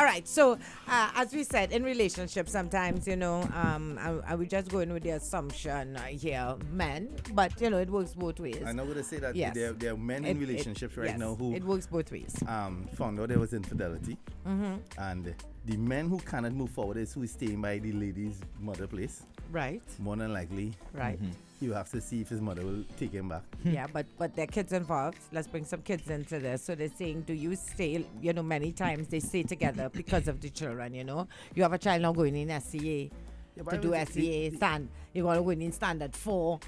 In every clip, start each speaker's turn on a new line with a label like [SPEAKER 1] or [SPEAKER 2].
[SPEAKER 1] All right. So, as we said, in relationships, sometimes, I would just go in with the assumption here, men, but, it works both ways.
[SPEAKER 2] I'm not going to say that
[SPEAKER 1] Yes.
[SPEAKER 2] there are men in relationships right
[SPEAKER 1] yes,
[SPEAKER 2] now who
[SPEAKER 1] it works both ways.
[SPEAKER 2] found out there was infidelity. And the men who cannot move forward is who is staying by the lady's mother place.
[SPEAKER 1] Right.
[SPEAKER 2] More than likely.
[SPEAKER 1] Right.
[SPEAKER 2] You have to see if his mother will take him back.
[SPEAKER 1] Yeah, but there are kids involved. Let's bring some kids into this. So they're saying, do you stay, many times they stay together because of the children, You have a child now going in SCA to do SCA, you're going to go in standard 4.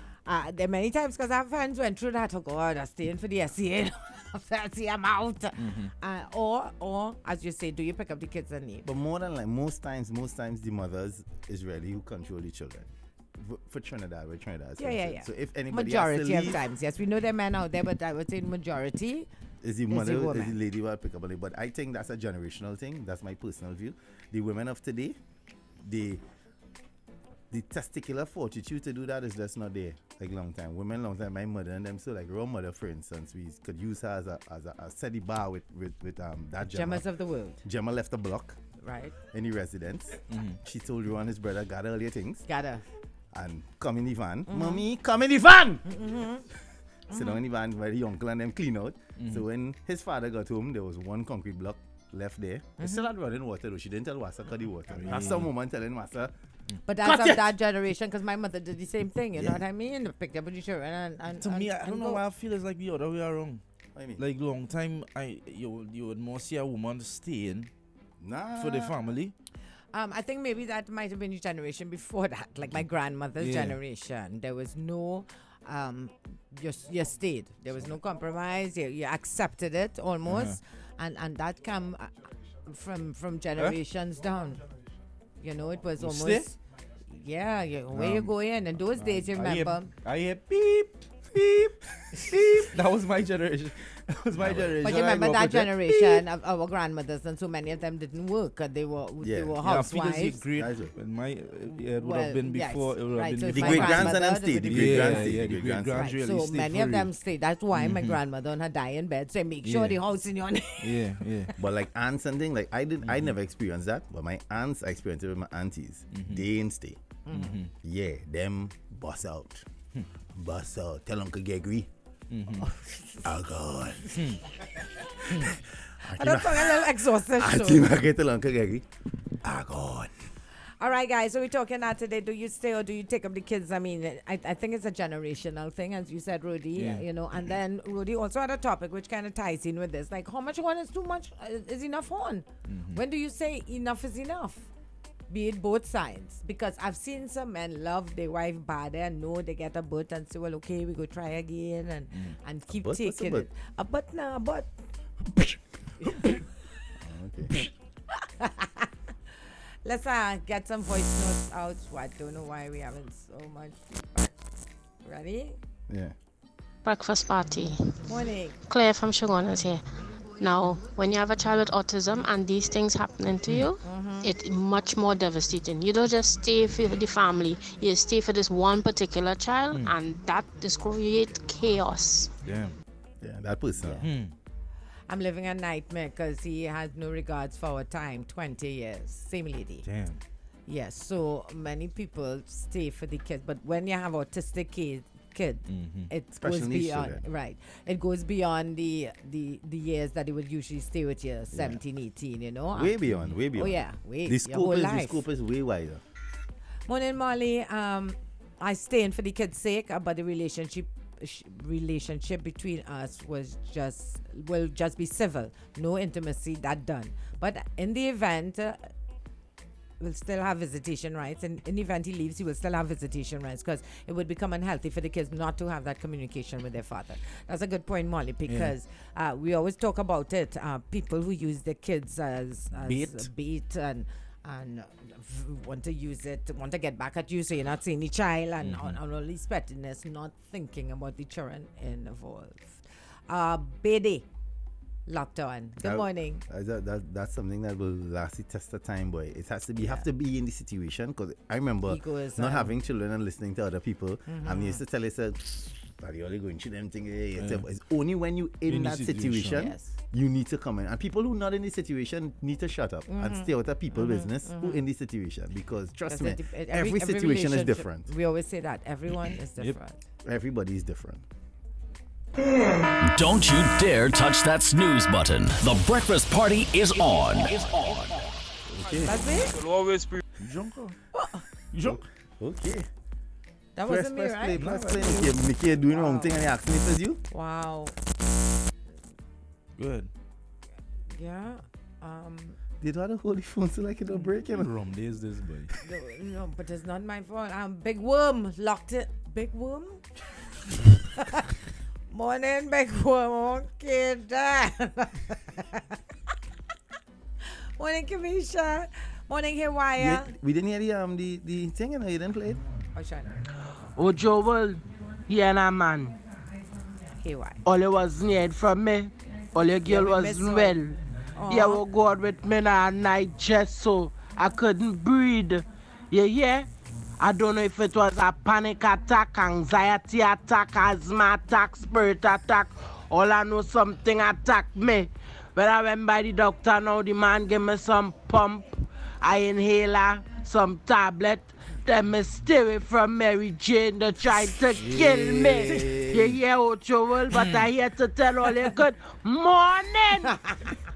[SPEAKER 1] There are many times, because our friends went through that, oh God, I'm staying for the SCA. After SCA, I'm out. Or, as you say, do you pick up the kids and leave?
[SPEAKER 2] But more than most times the mothers is really who control the children. For Trinidad, we're Trinidad.
[SPEAKER 1] Yeah.
[SPEAKER 2] So if anybody
[SPEAKER 1] majority
[SPEAKER 2] has to
[SPEAKER 1] of times, yes, we know there are men out there, but I would say majority
[SPEAKER 2] is the mother, is the lady who will pick up on it. But I think that's a generational thing. That's my personal view. The women of today, the testicular fortitude to do that is just not there. Like long time. Women long time. My mother and them, so like raw mother, for instance, we could use her as a steady bar with that Gemma.
[SPEAKER 1] Gemmas of the world.
[SPEAKER 2] Gemma left the block.
[SPEAKER 1] Right.
[SPEAKER 2] In the residence. She told Ron his brother, gather all your things.
[SPEAKER 1] Gather.
[SPEAKER 2] And come in the van. Mommy, come in the van! Sit down in the van where the uncle and them clean out. So when his father got home, there was one concrete block left there. They still had running water though. She didn't tell Wassa cut the water. That's some woman telling Wassa.
[SPEAKER 1] But that's of that generation, because my mother did the same thing, you know what I mean? Picked up with the children and
[SPEAKER 3] to me, I don't know why I feel it's like the other way around.
[SPEAKER 2] What do you mean?
[SPEAKER 3] Like long time, you would more see a woman staying for the family.
[SPEAKER 1] I think maybe that might have been the generation before that, like my grandmother's generation. There was no, you stayed. There was no compromise. You accepted it almost, and that came from generations down. It was almost.
[SPEAKER 3] Stay?
[SPEAKER 1] Yeah, where you going? In those days, you remember?
[SPEAKER 3] I hear beep, beep, beep. That was my generation. That was my generation.
[SPEAKER 1] But you remember that generation of our grandmothers, and so many of them didn't work. They were housewives.
[SPEAKER 3] It would have been before. It would have been
[SPEAKER 2] the great grands and them stayed. The great grands stayed.
[SPEAKER 3] The great grands really
[SPEAKER 1] so
[SPEAKER 3] stayed.
[SPEAKER 1] many of them stayed. That's why my grandmother on her dying bed said, make sure the house in your name.
[SPEAKER 3] Yeah.
[SPEAKER 2] But like aunts and things, like I never experienced that. But my aunts, I experienced it with my aunties. They didn't stay. Yeah, them bust out. Bust out. Tell Uncle Gregory. Oh God.
[SPEAKER 1] I don't feel a little exhausted.
[SPEAKER 2] I think I get to Uncle Gregory. Oh God.
[SPEAKER 1] All right, guys. So we're talking now today. Do you stay or do you take up the kids? I mean, I think it's a generational thing, as you said, Rudy. And then Rudy also had a topic which kind of ties in with this. Like, how much on is too much? Is enough on? When do you say enough is enough? Be it both sides, because I've seen some men love their wife bad and know they get a butt and say, well, okay, we go try again and keep taking it. A butt now, a butt.
[SPEAKER 2] Okay.
[SPEAKER 1] Let's get some voice notes out. I don't know why we haven't so much feedback. Ready?
[SPEAKER 2] Yeah.
[SPEAKER 4] Breakfast party.
[SPEAKER 1] Morning.
[SPEAKER 4] Claire from Shogunas here. Now, when you have a child with autism and these things happening to you, it's much more devastating. You don't just stay for the family, you stay for this one particular child, and that just create chaos.
[SPEAKER 2] Yeah, that person.
[SPEAKER 1] I'm living a nightmare because he has no regards for our time. 20 years. Same lady.
[SPEAKER 3] Damn.
[SPEAKER 1] Yes, so many people stay for the kids, but when you have autistic kid, it goes beyond, right? It goes beyond the years that it would usually stay with you, 17, 18,
[SPEAKER 2] Way beyond.
[SPEAKER 1] Oh yeah,
[SPEAKER 2] The scope is way wider.
[SPEAKER 1] Morning, Molly. I stay in for the kids' sake, but the relationship between us will just be civil, no intimacy. That done. But in the event. Will still have visitation rights, and in the event he leaves, he will still have visitation rights, because it would become unhealthy for the kids not to have that communication with their father. That's a good point, Molly, because we always talk about it. People who use their kids as bait and want to use it, want to get back at you, so you're not seeing the child, and all this pettiness, not thinking about the children involved. Bede. Locked on. Good morning.
[SPEAKER 2] That's something that will last the test of time, boy. It has to be. You have to be in the situation, because I remember not having children and listening to other people. I used to tell yourself, "Are you only going through them thing?" It's only when you in that situation you need to come in. And people who not in this situation need to shut up and stay out of people business who in this situation. Because trust me, every situation is different.
[SPEAKER 1] We always say that. Everyone is different.
[SPEAKER 2] Everybody is different.
[SPEAKER 5] Don't you dare touch that snooze button. The breakfast party is on.
[SPEAKER 1] That's it?
[SPEAKER 6] It'll always be
[SPEAKER 2] Okay.
[SPEAKER 1] That wasn't me, right?
[SPEAKER 2] Press play. Nikki doing wrong thing and he asking if it's you.
[SPEAKER 1] Wow.
[SPEAKER 3] Good.
[SPEAKER 1] Yeah.
[SPEAKER 2] They don't have to hold the phone so like it don't break, you know.
[SPEAKER 3] Rum days this boy.
[SPEAKER 1] No, but it's not my fault. Big Worm locked it. Big Worm? Morning, Big Worm. Okay, Dan. Morning, Kamisha. Morning, Hawaii.
[SPEAKER 2] We didn't hear the thing, you know, you didn't play it.
[SPEAKER 1] Oh, Shana.
[SPEAKER 7] Oh, Joel, yeah, nah, man.
[SPEAKER 1] Hawaii.
[SPEAKER 7] All you was need from me. All your girl
[SPEAKER 1] we miss
[SPEAKER 7] was
[SPEAKER 1] you.
[SPEAKER 7] well.
[SPEAKER 1] Aw.
[SPEAKER 7] Yeah, we go out with me now night just so I couldn't breathe. Yeah. I don't know if it was a panic attack, anxiety attack, asthma attack, spirit attack. All I know, something attacked me. When I went by the doctor now, the man gave me some pump, I inhaler, some tablet. Then me stay away from Mary Jane. They tried to kill me. You hear how trouble, but I here to tell all you good morning.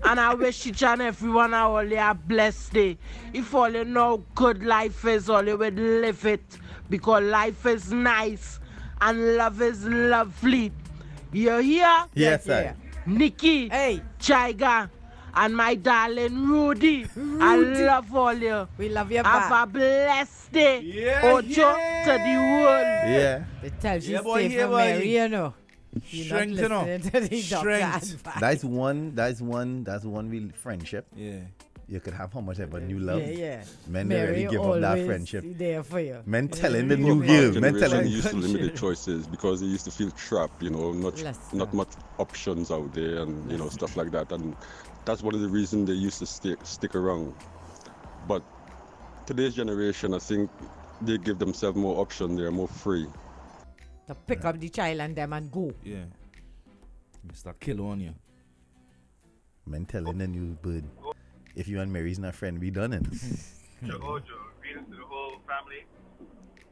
[SPEAKER 7] And I wish each and everyone all a blessed day. If all you know good life is, all you would live it. Because life is nice and love is lovely. You hear?
[SPEAKER 2] Yes, sir.
[SPEAKER 7] Nikki,
[SPEAKER 1] Hey.
[SPEAKER 7] Jaiga, and my darling Rudy. I love all you.
[SPEAKER 1] We love you
[SPEAKER 7] Have
[SPEAKER 1] back.
[SPEAKER 7] a blessed day. Ocho to the world.
[SPEAKER 2] Yeah.
[SPEAKER 1] They tell you
[SPEAKER 3] Yeah, boy,
[SPEAKER 1] stay
[SPEAKER 3] yeah,
[SPEAKER 1] from
[SPEAKER 3] boy.
[SPEAKER 1] Mary, you know. You're
[SPEAKER 3] Strength,
[SPEAKER 1] not
[SPEAKER 3] you know.
[SPEAKER 1] listening to the doctor
[SPEAKER 3] Strength.
[SPEAKER 1] advice.
[SPEAKER 2] That's one real friendship.
[SPEAKER 3] Yeah.
[SPEAKER 2] You could have how much ever new love.
[SPEAKER 1] Yeah.
[SPEAKER 2] Men
[SPEAKER 1] Mary
[SPEAKER 2] really give up that
[SPEAKER 1] always
[SPEAKER 2] friendship.
[SPEAKER 1] there for you.
[SPEAKER 2] Men telling the
[SPEAKER 6] Well,
[SPEAKER 2] new
[SPEAKER 6] our
[SPEAKER 2] girl. Men
[SPEAKER 6] generation
[SPEAKER 2] telling
[SPEAKER 6] used to limit the choices because they used to feel trapped, not
[SPEAKER 1] Less,
[SPEAKER 6] not much options out there and stuff like that. And that's one of the reasons they used to stick around. But today's generation, I think they give themselves more options. They're more free.
[SPEAKER 1] To pick up the child and them and go.
[SPEAKER 3] Yeah. Mr. Kill on you.
[SPEAKER 2] men telling the new bird, if you and Mary's not friend, we done it.
[SPEAKER 8] Ojo, greetings to the whole family.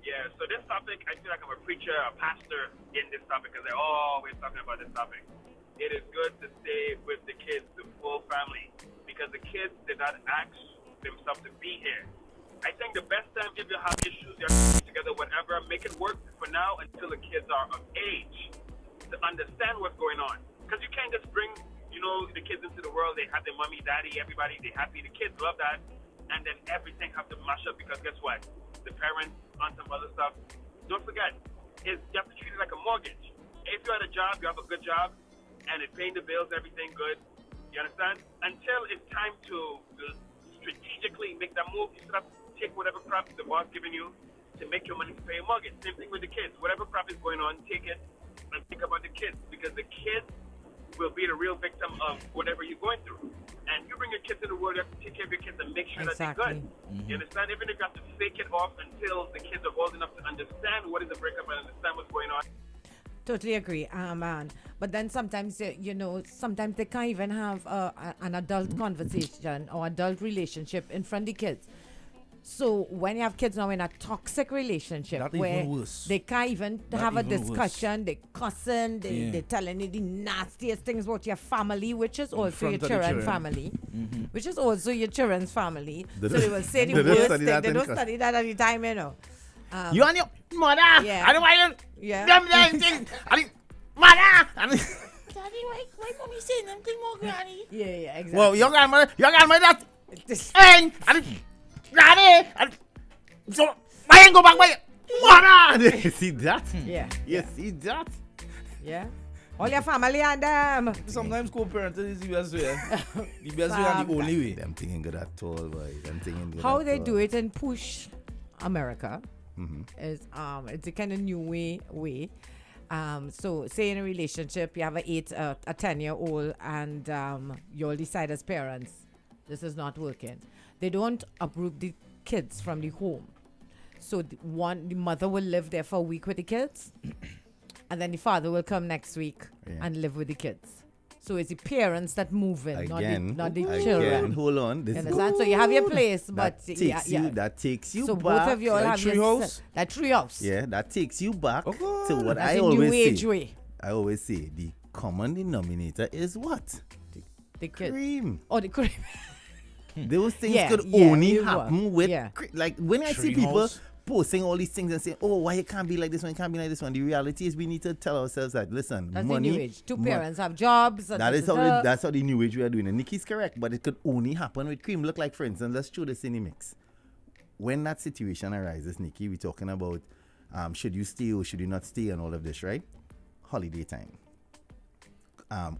[SPEAKER 8] Yeah, so this topic, I feel like I'm a preacher, a pastor in this topic because they're always talking about this topic. It is good to stay with the kids, the full family, because the kids did not ask themselves to be here. I think the best time if you have issues, you have to together, whatever, make it work for now until the kids are of age to understand what's going on. Because you can't just bring, the kids into the world, they have their mommy, daddy, everybody, they happy, the kids love that, and then everything have to mash up because guess what? The parents on some other stuff. Don't forget, you have to treat it like a mortgage. If you're at a job, you have a good job, and it's paying the bills, everything good. You understand? Until it's time to strategically make that move, you still have to take whatever crap the boss giving you to make your money to pay a mortgage. Same thing with the kids. Whatever crap is going on, take it and think about the kids because the kids will be the real victim of whatever you're going through. And you bring your kids in the world, you have to take care of your kids and make sure that they're good.
[SPEAKER 1] Exactly.
[SPEAKER 8] You understand? Even if you have to fake it off until the kids are old enough to understand what is a breakup and understand what's going on.
[SPEAKER 1] Totally agree, man. But then sometimes, sometimes they can't even have an adult conversation or adult relationship in front of the kids. So when you have kids now in a toxic relationship
[SPEAKER 3] That
[SPEAKER 1] where
[SPEAKER 3] even worse.
[SPEAKER 1] they can't even
[SPEAKER 3] That
[SPEAKER 1] have a
[SPEAKER 3] even
[SPEAKER 1] discussion, they cussing, they're telling you the nastiest things about your family, which is also your
[SPEAKER 3] front of the
[SPEAKER 1] children's
[SPEAKER 3] children.
[SPEAKER 1] family, which is also your children's family.
[SPEAKER 2] They
[SPEAKER 1] So
[SPEAKER 2] don't-
[SPEAKER 1] they will say the
[SPEAKER 2] they don't
[SPEAKER 1] worst
[SPEAKER 2] study
[SPEAKER 1] thing.
[SPEAKER 2] that
[SPEAKER 1] They
[SPEAKER 2] in
[SPEAKER 1] don't
[SPEAKER 2] class.
[SPEAKER 1] study that at the time,
[SPEAKER 2] You and your mother.
[SPEAKER 1] Yeah.
[SPEAKER 2] I don't want you.
[SPEAKER 1] Yeah.
[SPEAKER 2] Them things. Mother.
[SPEAKER 7] Daddy, why mommy saying them thing more, Granny?
[SPEAKER 1] Yeah, exactly.
[SPEAKER 2] Well, your grandmother that.
[SPEAKER 1] This-
[SPEAKER 2] Hey, Granny. So, I ain't go back by mother. See that?
[SPEAKER 1] yeah,
[SPEAKER 2] You see that?
[SPEAKER 1] yeah. All your family and them.
[SPEAKER 3] Sometimes co-parenting is the best way. The best way and the only way.
[SPEAKER 2] Them thinking good at all, boy. Them thinking good
[SPEAKER 1] How
[SPEAKER 2] at
[SPEAKER 1] they
[SPEAKER 2] all.
[SPEAKER 1] do it in Push America is it's a kind of new way. So say in a relationship you have a 10-year-old and you all decide as parents this is not working. They don't uproot the kids from the home. So the mother will live there for a week with the kids and then the father will come next week and live with the kids. So it's the parents that move in,
[SPEAKER 2] Again,
[SPEAKER 1] not the
[SPEAKER 2] again,
[SPEAKER 1] children.
[SPEAKER 2] hold on.
[SPEAKER 1] You
[SPEAKER 2] This
[SPEAKER 1] understand? So you have your place, but
[SPEAKER 2] that takes you
[SPEAKER 1] so
[SPEAKER 2] back.
[SPEAKER 1] both of you all
[SPEAKER 3] Like
[SPEAKER 1] have
[SPEAKER 3] tree
[SPEAKER 1] your
[SPEAKER 3] house?
[SPEAKER 1] that tree house.
[SPEAKER 2] Yeah, that takes you back
[SPEAKER 3] Oh, God.
[SPEAKER 2] to what
[SPEAKER 1] That's
[SPEAKER 2] I
[SPEAKER 1] a
[SPEAKER 2] always
[SPEAKER 1] new age
[SPEAKER 2] say.
[SPEAKER 1] way.
[SPEAKER 2] I always say the common denominator is what?
[SPEAKER 1] The kid.
[SPEAKER 2] Cream.
[SPEAKER 1] Oh, the cream.
[SPEAKER 2] Those things
[SPEAKER 1] Yeah,
[SPEAKER 2] could
[SPEAKER 1] yeah,
[SPEAKER 2] only
[SPEAKER 1] you were.
[SPEAKER 2] happen with
[SPEAKER 1] Yeah.
[SPEAKER 2] like when I see
[SPEAKER 3] Tree
[SPEAKER 2] people
[SPEAKER 3] house.
[SPEAKER 2] posting all these things and saying, "Oh, why it can't be like this one? It can't be like this one." The reality is, we need to tell ourselves that listen,
[SPEAKER 1] That's
[SPEAKER 2] money.
[SPEAKER 1] the new age. Two
[SPEAKER 2] mo-
[SPEAKER 1] parents have jobs. And
[SPEAKER 2] That is how
[SPEAKER 1] da-da-da.
[SPEAKER 2] that's how the new age we are doing. And Nikki's correct, but it could only happen with cream. Look, like for instance, let's throw this in the mix. When that situation arises, Nikki, we're talking about should you stay or should you not stay and all of this, right? Holiday time,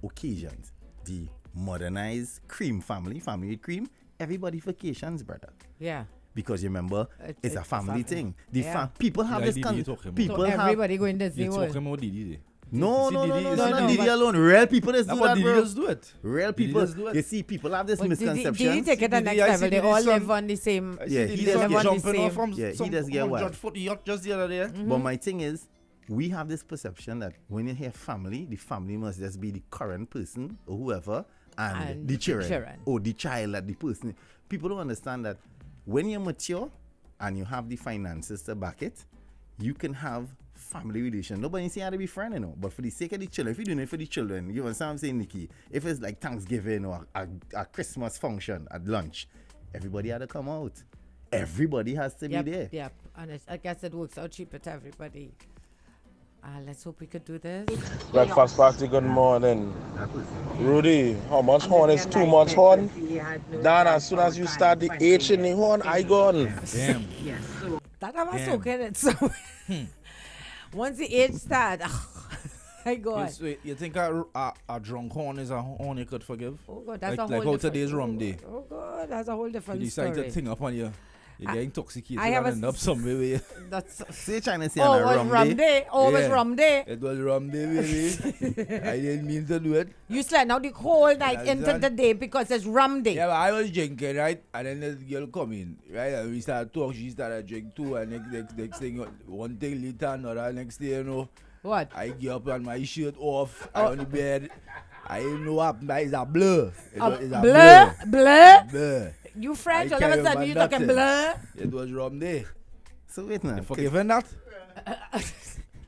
[SPEAKER 2] occasions, the modernized cream family with cream. Everybody vacations, brother.
[SPEAKER 1] Yeah.
[SPEAKER 2] Because you remember, it's a family thing. The
[SPEAKER 1] Yeah.
[SPEAKER 2] people have
[SPEAKER 3] Yeah,
[SPEAKER 2] this
[SPEAKER 3] Didi, you talking about.
[SPEAKER 2] people
[SPEAKER 1] So
[SPEAKER 2] have
[SPEAKER 1] everybody going Disney
[SPEAKER 3] You're
[SPEAKER 1] World.
[SPEAKER 3] talking about Didi.
[SPEAKER 2] no,
[SPEAKER 3] You see Didi, you see
[SPEAKER 2] not
[SPEAKER 3] Didi.
[SPEAKER 2] Didi alone. Real people just
[SPEAKER 3] That's
[SPEAKER 2] do
[SPEAKER 3] what
[SPEAKER 2] that,
[SPEAKER 3] Didi
[SPEAKER 2] bro.
[SPEAKER 3] does do it.
[SPEAKER 2] Real
[SPEAKER 3] Didi
[SPEAKER 2] people.
[SPEAKER 3] does do it.
[SPEAKER 2] You see, people have this
[SPEAKER 1] But
[SPEAKER 2] misconception.
[SPEAKER 1] Did he take it to the next
[SPEAKER 3] I see
[SPEAKER 1] level? They
[SPEAKER 3] Didi
[SPEAKER 1] all
[SPEAKER 3] son.
[SPEAKER 1] live on the same.
[SPEAKER 2] Yeah,
[SPEAKER 3] Didi
[SPEAKER 2] he
[SPEAKER 1] does
[SPEAKER 3] son
[SPEAKER 1] get-
[SPEAKER 3] jumping off from
[SPEAKER 2] Yeah, he
[SPEAKER 3] some
[SPEAKER 2] does get wild.
[SPEAKER 3] 100-foot yacht just the other day.
[SPEAKER 2] But my thing is, we have this perception that when you hear family, the family must just be the current person or whoever and the children. Or the child that the person. People don't understand that when you're mature and you have the finances to back it, you can have family relation. Nobody say how to be friend, you know. But for the sake of the children, if you're doing it for the children, you understand what I'm saying, Nikki? If it's like Thanksgiving or a Christmas function at lunch, everybody had to come out. Everybody has to be there.
[SPEAKER 1] Yep. And I guess it works out cheaper to everybody. Let's hope we could do this.
[SPEAKER 9] Breakfast party, good morning. Rudy, how much horn is too much horn? Dan, as soon as you start the H in the horn, I gone.
[SPEAKER 3] Damn.
[SPEAKER 1] That have a
[SPEAKER 3] Damn.
[SPEAKER 1] soak in it. So once the age start, I go on.
[SPEAKER 3] You think a drunk horn is a horn you could forgive?
[SPEAKER 1] Oh God, that's
[SPEAKER 3] Like
[SPEAKER 1] a whole
[SPEAKER 3] how
[SPEAKER 1] different.
[SPEAKER 3] today's rum day.
[SPEAKER 1] Oh God, that's a whole
[SPEAKER 3] You
[SPEAKER 1] different
[SPEAKER 3] decide
[SPEAKER 1] story.
[SPEAKER 3] to thing up on you. You get intoxicated
[SPEAKER 1] I have
[SPEAKER 3] and
[SPEAKER 1] a
[SPEAKER 3] end up somewhere where
[SPEAKER 1] That's
[SPEAKER 2] Say China say
[SPEAKER 1] oh,
[SPEAKER 2] on
[SPEAKER 1] it
[SPEAKER 2] a
[SPEAKER 1] was
[SPEAKER 2] rum
[SPEAKER 1] rum
[SPEAKER 2] day.
[SPEAKER 1] day. Oh, it was
[SPEAKER 3] Yeah.
[SPEAKER 1] rum day.
[SPEAKER 3] it was rum day, baby. I didn't mean to do it.
[SPEAKER 1] You slept out the whole night
[SPEAKER 3] That's
[SPEAKER 1] into
[SPEAKER 3] that.
[SPEAKER 1] the day because it's rum day.
[SPEAKER 3] Yeah, but I was drinking, right? And then this girl come in, right? And we started talking, she started drinking too. And next thing, one thing later, another next day, you know,
[SPEAKER 1] What?
[SPEAKER 3] I get up and my shirt off, I on the bed. I didn't know what happened, but it's a blur. It's a
[SPEAKER 1] Blur, blur.
[SPEAKER 3] Blur.
[SPEAKER 1] You French,
[SPEAKER 3] I
[SPEAKER 1] all of a
[SPEAKER 3] can't
[SPEAKER 1] sudden you
[SPEAKER 3] remember
[SPEAKER 1] talking
[SPEAKER 3] nothing.
[SPEAKER 1] blur.
[SPEAKER 3] It was rum day.
[SPEAKER 2] So wait now.
[SPEAKER 3] You forgiving that?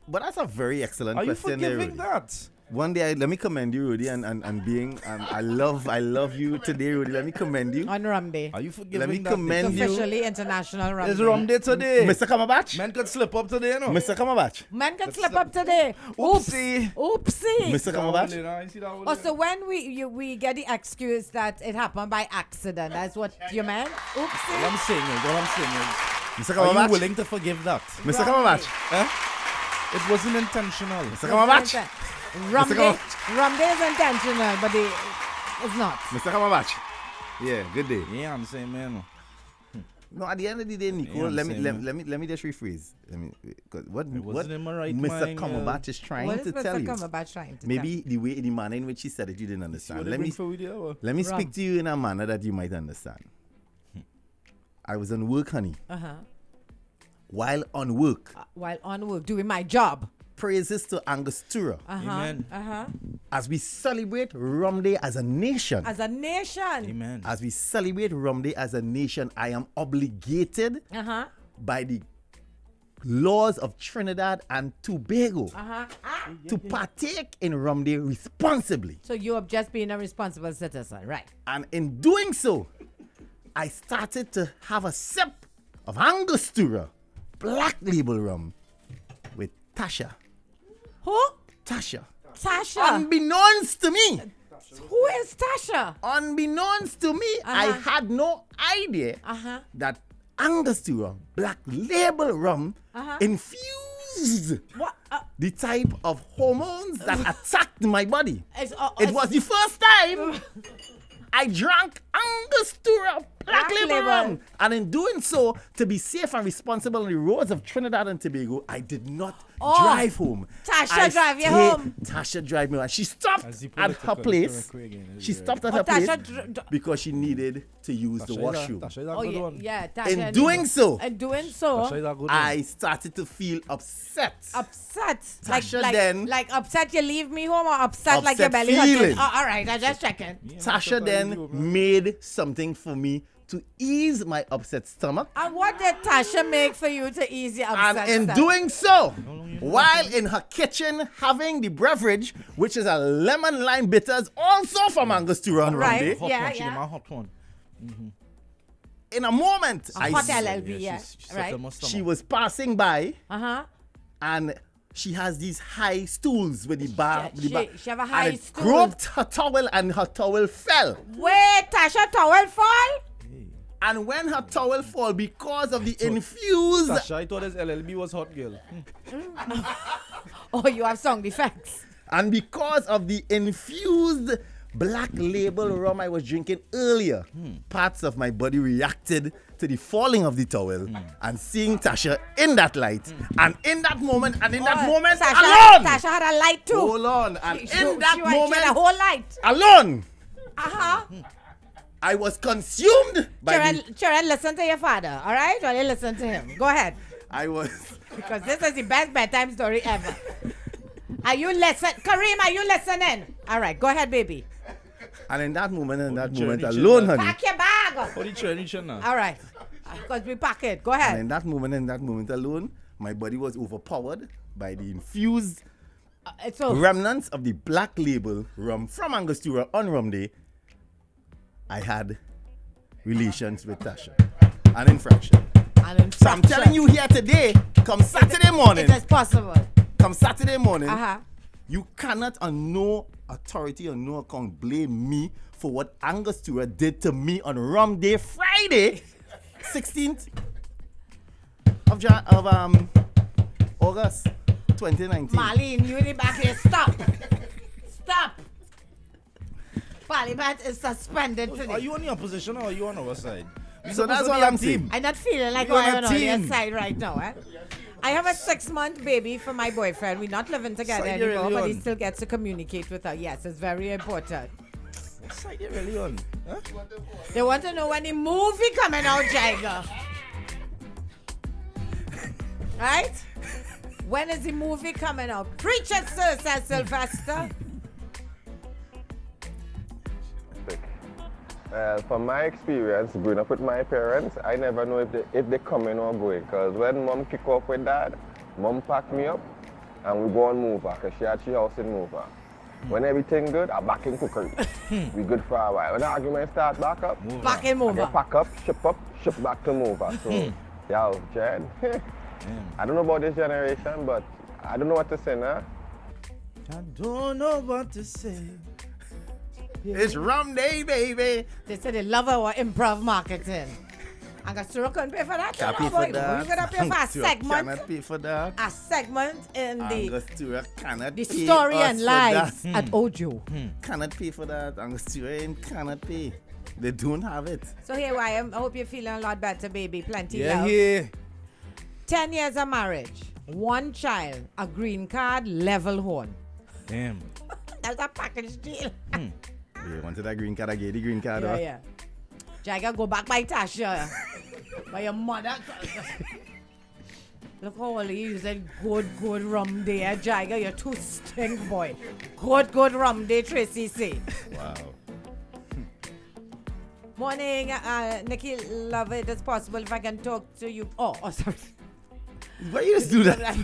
[SPEAKER 2] But that's a very excellent
[SPEAKER 3] Are you
[SPEAKER 2] question there,
[SPEAKER 3] forgiving
[SPEAKER 2] Rudy.
[SPEAKER 3] that?
[SPEAKER 2] One day, let me commend you, Rudy, and being, I love you today, Rudy. Let me commend you.
[SPEAKER 1] On rum day.
[SPEAKER 3] Are you forgiving
[SPEAKER 2] Let me
[SPEAKER 3] that?
[SPEAKER 2] commend
[SPEAKER 1] It's
[SPEAKER 2] you.
[SPEAKER 1] officially international rum
[SPEAKER 3] It's
[SPEAKER 1] day.
[SPEAKER 3] rum day today.
[SPEAKER 2] Mr. Cumberbatch?
[SPEAKER 3] Man could slip up today, you know.
[SPEAKER 2] Mr. Cumberbatch?
[SPEAKER 1] Man can slip up today. Oops.
[SPEAKER 3] Oopsie.
[SPEAKER 1] Oopsie.
[SPEAKER 2] Mr. Cumberbatch?
[SPEAKER 3] I see that one
[SPEAKER 1] Oh,
[SPEAKER 3] there.
[SPEAKER 1] so when we get the excuse that it happened by accident, that's what you meant?
[SPEAKER 3] All
[SPEAKER 1] Oopsie.
[SPEAKER 3] I'm saying is,
[SPEAKER 2] Mr.
[SPEAKER 3] are you
[SPEAKER 2] Cumberbatch?
[SPEAKER 3] willing to forgive that?
[SPEAKER 2] Mr. Cumberbatch?
[SPEAKER 3] It wasn't intentional.
[SPEAKER 2] Mr. Cumberbatch?
[SPEAKER 1] Rum
[SPEAKER 2] Mr.
[SPEAKER 1] day, rum day is intentional, but it's not.
[SPEAKER 2] Mr. Cumberbatch? Yeah, good day.
[SPEAKER 3] Yeah, I'm saying, man.
[SPEAKER 2] No, at the end of the day, Nico,
[SPEAKER 3] Yeah, I'm
[SPEAKER 2] let me
[SPEAKER 3] saying,
[SPEAKER 2] let me just rephrase. What
[SPEAKER 3] wasn't in my right
[SPEAKER 2] Mr.
[SPEAKER 3] mind,
[SPEAKER 2] Cumberbatch is trying
[SPEAKER 1] What
[SPEAKER 2] to
[SPEAKER 1] is
[SPEAKER 2] tell
[SPEAKER 1] Mr.
[SPEAKER 2] you.
[SPEAKER 1] Cumberbatch trying to
[SPEAKER 2] Maybe the manner in which he said it, you didn't understand. Let me
[SPEAKER 1] Rum.
[SPEAKER 2] speak to you in a manner that you might understand. I was on work, honey.
[SPEAKER 1] tell?
[SPEAKER 2] While on work,
[SPEAKER 1] While on work, doing my job.
[SPEAKER 2] praises to Angostura
[SPEAKER 3] Amen.
[SPEAKER 2] as we celebrate Rum Day as a nation.
[SPEAKER 1] As a nation.
[SPEAKER 3] Amen.
[SPEAKER 2] As we celebrate Rum Day as a nation, I am obligated by the laws of Trinidad and Tobago to partake in Rum Day responsibly.
[SPEAKER 1] So you have just been a responsible citizen, right?
[SPEAKER 2] And in doing so, I started to have a sip of Angostura Black Label rum with Tasha.
[SPEAKER 1] Who?
[SPEAKER 2] Tasha.
[SPEAKER 1] Tasha.
[SPEAKER 2] Unbeknownst to me,
[SPEAKER 1] Who is Tasha?
[SPEAKER 2] unbeknownst to me, I had no idea that Angostura Black Label rum infused
[SPEAKER 1] What?
[SPEAKER 2] the type of hormones that attacked my body.
[SPEAKER 1] It's,
[SPEAKER 2] It was the first time I drank Angostura Black Label
[SPEAKER 1] label.
[SPEAKER 2] And in doing so, to be safe and responsible on the roads of Trinidad and Tobago, I did not drive home.
[SPEAKER 1] Tasha drive you home.
[SPEAKER 2] Tasha drive me home. She stopped at her place. She stopped at her place because she needed to use the washroom.
[SPEAKER 1] Tasha.
[SPEAKER 2] In doing so,
[SPEAKER 1] I
[SPEAKER 2] started to feel upset.
[SPEAKER 1] Upset?
[SPEAKER 2] Tasha
[SPEAKER 1] like upset you leave me home, or upset like your belly
[SPEAKER 2] feeling.
[SPEAKER 1] hurting? Oh, all right, I just checking.
[SPEAKER 2] Tasha then made something for me to ease my upset stomach.
[SPEAKER 1] And what did Tasha make for you to ease your upset
[SPEAKER 2] And in doing so, while in her kitchen having the beverage, which is a lemon lime bitters, also from Angostura on
[SPEAKER 1] right,
[SPEAKER 2] Monday.
[SPEAKER 1] yeah.
[SPEAKER 3] Hot one.
[SPEAKER 2] In a moment,
[SPEAKER 1] hot LLB, right.
[SPEAKER 2] She was passing by,
[SPEAKER 1] Uh-huh.
[SPEAKER 2] and she has these high stools with the bar.
[SPEAKER 1] She have a high
[SPEAKER 2] and it
[SPEAKER 1] stool.
[SPEAKER 2] groped her towel, and her towel fell.
[SPEAKER 1] Wait, Tasha towel fall?
[SPEAKER 2] And when her towel fall, because of the infused...
[SPEAKER 3] Tasha, I thought this LLB was hot, girl.
[SPEAKER 1] Oh, you have sound effects.
[SPEAKER 2] And because of the infused Black Label rum I was drinking earlier, parts of my body reacted to the falling of the towel and seeing Tasha in that light. And in that moment, alone!
[SPEAKER 1] Tasha had a light too.
[SPEAKER 2] Hold on. And
[SPEAKER 1] She
[SPEAKER 2] moment,
[SPEAKER 1] had a whole light.
[SPEAKER 2] alone,
[SPEAKER 1] Uh-huh.
[SPEAKER 2] I was consumed by
[SPEAKER 1] Sharon, listen to your father, all right? Or you listen to him. Go ahead.
[SPEAKER 2] I was...
[SPEAKER 1] Because this is the best bedtime story ever. Are you listening? Kareem, are you listening? All right, go ahead, baby.
[SPEAKER 2] And in that moment, alone, honey.
[SPEAKER 1] Pack your bag.
[SPEAKER 3] How the tradition now?
[SPEAKER 1] All right. Because we pack it. Go
[SPEAKER 2] And
[SPEAKER 1] ahead.
[SPEAKER 2] in that moment alone, my body was overpowered by the infused remnants of the Black Label rum from Angostura on Rum Day. I had relations with Tasha. An infraction. So I'm telling you here today, come Saturday morning.
[SPEAKER 1] It is possible.
[SPEAKER 2] Come Saturday morning,
[SPEAKER 1] Uh-huh.
[SPEAKER 2] you cannot on no authority or no account blame me for what Angostura did to me on Rum Day Friday, 16th of August 2019.
[SPEAKER 1] Marlene, you in the back here. Stop. Stop. Parliament is suspended today.
[SPEAKER 3] Are you on the opposition or are you on our side?
[SPEAKER 2] So that's all I'm saying.
[SPEAKER 1] I'm not feeling like
[SPEAKER 3] You're
[SPEAKER 1] I'm
[SPEAKER 3] on
[SPEAKER 1] on
[SPEAKER 3] a
[SPEAKER 1] your
[SPEAKER 3] team.
[SPEAKER 1] side right now. I have a 6-month baby for my boyfriend. We're not living together
[SPEAKER 3] Side you're
[SPEAKER 1] anymore,
[SPEAKER 3] really
[SPEAKER 1] but he
[SPEAKER 3] on?
[SPEAKER 1] still gets to communicate with her. Yes, it's very important.
[SPEAKER 3] What side you really on? Huh?
[SPEAKER 1] They want to know when the movie coming out, Jaiga. Right? When is the movie coming out? Preach it, sir, says Sylvester.
[SPEAKER 9] From my experience, growing up with my parents, I never know if they coming or going. Because when mom kick off with dad, mom pack me up and we go on Mover because she had she house in Mover. When everything good, I back in cookery. We good for a while. When the argument start back up,
[SPEAKER 1] Back in Mover.
[SPEAKER 9] I pack up, ship back to Mover. So, yo, Jed, I don't know about this generation, but I don't know what to say now.
[SPEAKER 3] I don't know what to say.
[SPEAKER 2] It's Rum Day, baby.
[SPEAKER 1] They say they love our improv marketing. Angostura couldn't pay for that.
[SPEAKER 2] Can't
[SPEAKER 1] you
[SPEAKER 2] pay
[SPEAKER 1] know,
[SPEAKER 2] for
[SPEAKER 1] boy.
[SPEAKER 2] that.
[SPEAKER 1] We're going to pay for a
[SPEAKER 2] Angostura
[SPEAKER 1] segment.
[SPEAKER 2] cannot pay for that.
[SPEAKER 1] A segment in the
[SPEAKER 2] Angostura cannot
[SPEAKER 1] the
[SPEAKER 2] pay
[SPEAKER 1] story
[SPEAKER 2] us
[SPEAKER 1] and
[SPEAKER 2] for
[SPEAKER 1] lives
[SPEAKER 2] that.
[SPEAKER 1] at Ojo.
[SPEAKER 2] Cannot pay for that. Angostura cannot pay. They don't have it.
[SPEAKER 1] So here I am. I hope you're feeling a lot better, baby. Plenty
[SPEAKER 3] Yeah,
[SPEAKER 1] love.
[SPEAKER 3] yeah.
[SPEAKER 1] 10 years of marriage, 1 child, a green card, level horn.
[SPEAKER 3] Damn.
[SPEAKER 1] That's a package deal.
[SPEAKER 2] You wanted that green card, I gave the green card.
[SPEAKER 1] Yeah, yeah. Jaiga, go back by Tasha. By your mother. Look how all you using good rum day, Jaiga. You're too stink, boy. Good rum day, Tracy say.
[SPEAKER 2] Wow.
[SPEAKER 1] Morning, Nikki, love it. It's possible if I can talk to you. Oh, sorry.
[SPEAKER 2] Why you just do that?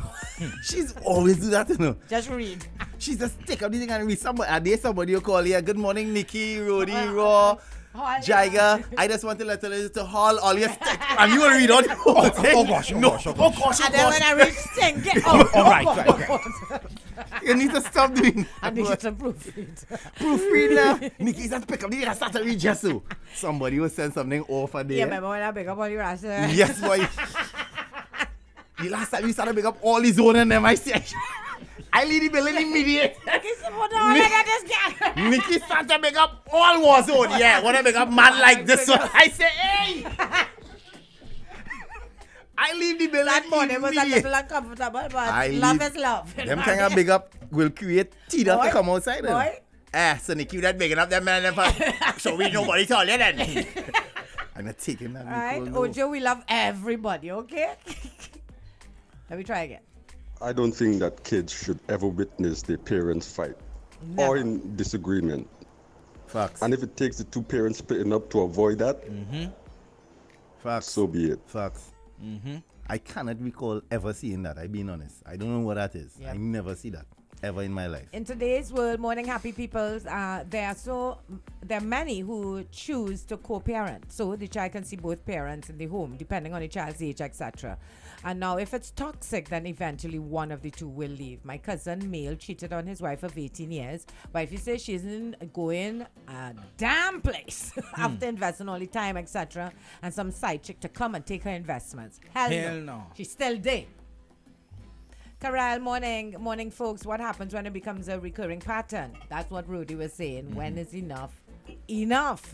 [SPEAKER 2] She's always do that, you know.
[SPEAKER 1] Just read.
[SPEAKER 2] She's just take up this thing and read somebody. Are there somebody you call here? Good morning, Nikki, Rody, Raw, Jaiga. I just want to let you to haul all your stick. And you will read all the whole thing.
[SPEAKER 3] Oh gosh.
[SPEAKER 1] And then when I reach stink,
[SPEAKER 3] Right.
[SPEAKER 2] You need to stop doing
[SPEAKER 1] I need you to proofread.
[SPEAKER 2] proofread now. Nikki just pick up the and start to read just so. Somebody will send something over there.
[SPEAKER 1] Yeah, remember when I pick up all your ass?
[SPEAKER 2] Yes, boy. The last time you started to pick up all his own and them, I said, I leave the building immediate. Nikki started to make up all war zone. Yeah, when I make up man like this one, I say, hey,
[SPEAKER 1] that morning was a
[SPEAKER 2] immediate.
[SPEAKER 1] little uncomfortable, but
[SPEAKER 2] I
[SPEAKER 1] love
[SPEAKER 2] leave-
[SPEAKER 1] is love.
[SPEAKER 2] Them kind of big up will create teeth up
[SPEAKER 1] Boy,
[SPEAKER 2] to come outside.
[SPEAKER 1] boy.
[SPEAKER 2] So Nikki, that big up them man. So we nobody tell you then. I'm not taking that.
[SPEAKER 1] All right,
[SPEAKER 2] Nicole, no.
[SPEAKER 1] Ojo, we love everybody, okay? Let me try again.
[SPEAKER 6] I don't think that kids should ever witness their parents fight or in disagreement.
[SPEAKER 2] Facts.
[SPEAKER 6] And if it takes the two parents splitting up to avoid that,
[SPEAKER 2] Facts.
[SPEAKER 6] so be it.
[SPEAKER 2] Facts. I cannot recall ever seeing that. I'm being honest. I don't know what that is.
[SPEAKER 1] Yep.
[SPEAKER 2] I never see that ever in my life.
[SPEAKER 1] In today's world, morning happy people, there are many who choose to co-parent, so the child can see both parents in the home, depending on the child's age, etc. And now, if it's toxic, then eventually one of the two will leave. My cousin male cheated on his wife of 18 years. Wifey says she isn't going a damn place after investing all the time, etc. And some side chick to come and take her investments. Hell no. She's still there. Corral, morning, folks. What happens when it becomes a recurring pattern? That's what Rudy was saying. When is enough? Enough.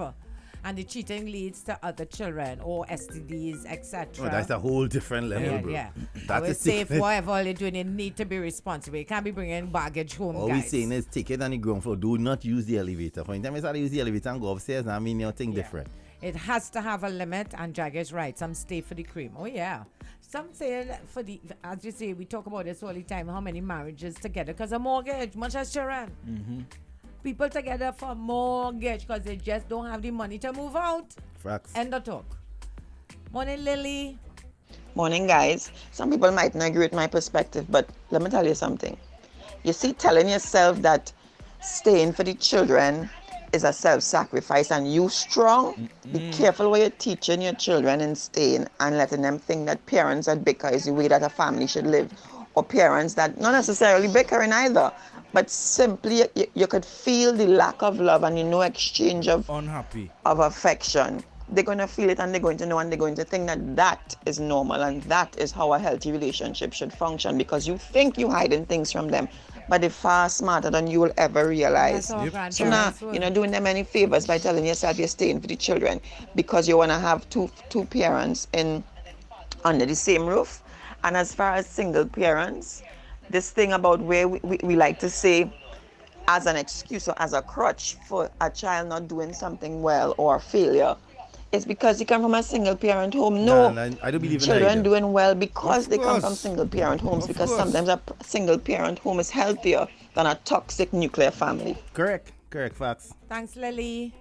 [SPEAKER 1] And the cheating leads to other children or STDs, etc.
[SPEAKER 2] Oh, that's a whole different level, bro.
[SPEAKER 1] Yeah.
[SPEAKER 2] That
[SPEAKER 1] I would
[SPEAKER 2] is
[SPEAKER 1] say
[SPEAKER 2] different.
[SPEAKER 1] for whatever all you're doing, you need to be responsible. You can't be bringing baggage home,
[SPEAKER 2] All
[SPEAKER 1] guys.
[SPEAKER 2] we're saying is take it on the ground floor. Do not use the elevator. For anytime you start to use the elevator and go upstairs, I mean your thing different.
[SPEAKER 1] It has to have a limit, and Jaiga is right. Some stay for the cream. Oh, yeah. Some say for the, as you say, we talk about this all the time, how many marriages together because of mortgage, much as children. People together for mortgage because they just don't have the money to move out.
[SPEAKER 2] Facts.
[SPEAKER 1] End of talk. Morning, Lily.
[SPEAKER 10] Morning, guys. Some people might not agree with my perspective, but let me tell you something. You see, telling yourself that staying for the children is a self-sacrifice and you strong, be careful what you're teaching your children in staying and letting them think that parents that bicker is the way that a family should live, or parents that not necessarily bickering either, but simply you could feel the lack of love and exchange of
[SPEAKER 3] Unhappy.
[SPEAKER 10] of affection. They're going to feel it and they're going to know and they're going to think that that is normal and that is how a healthy relationship should function, because you think you're hiding things from them, but they're far smarter than you will ever realize.
[SPEAKER 1] That's all
[SPEAKER 10] So now you're not doing them any favors by telling yourself you're staying for the children because you want to have two parents in under the same roof. And as far as single parents, this thing about where we like to say as an excuse or as a crutch for a child not doing something well or a failure, it's because you come from a single parent home. No,
[SPEAKER 2] Nah, I don't believe in that
[SPEAKER 10] children
[SPEAKER 2] either.
[SPEAKER 10] doing well because
[SPEAKER 3] Of
[SPEAKER 10] they come from
[SPEAKER 3] course.
[SPEAKER 10] single parent homes,
[SPEAKER 3] Of
[SPEAKER 10] because
[SPEAKER 3] course.
[SPEAKER 10] sometimes a single parent home is healthier than a toxic nuclear family.
[SPEAKER 2] Correct. Facts.
[SPEAKER 1] Thanks, Lily.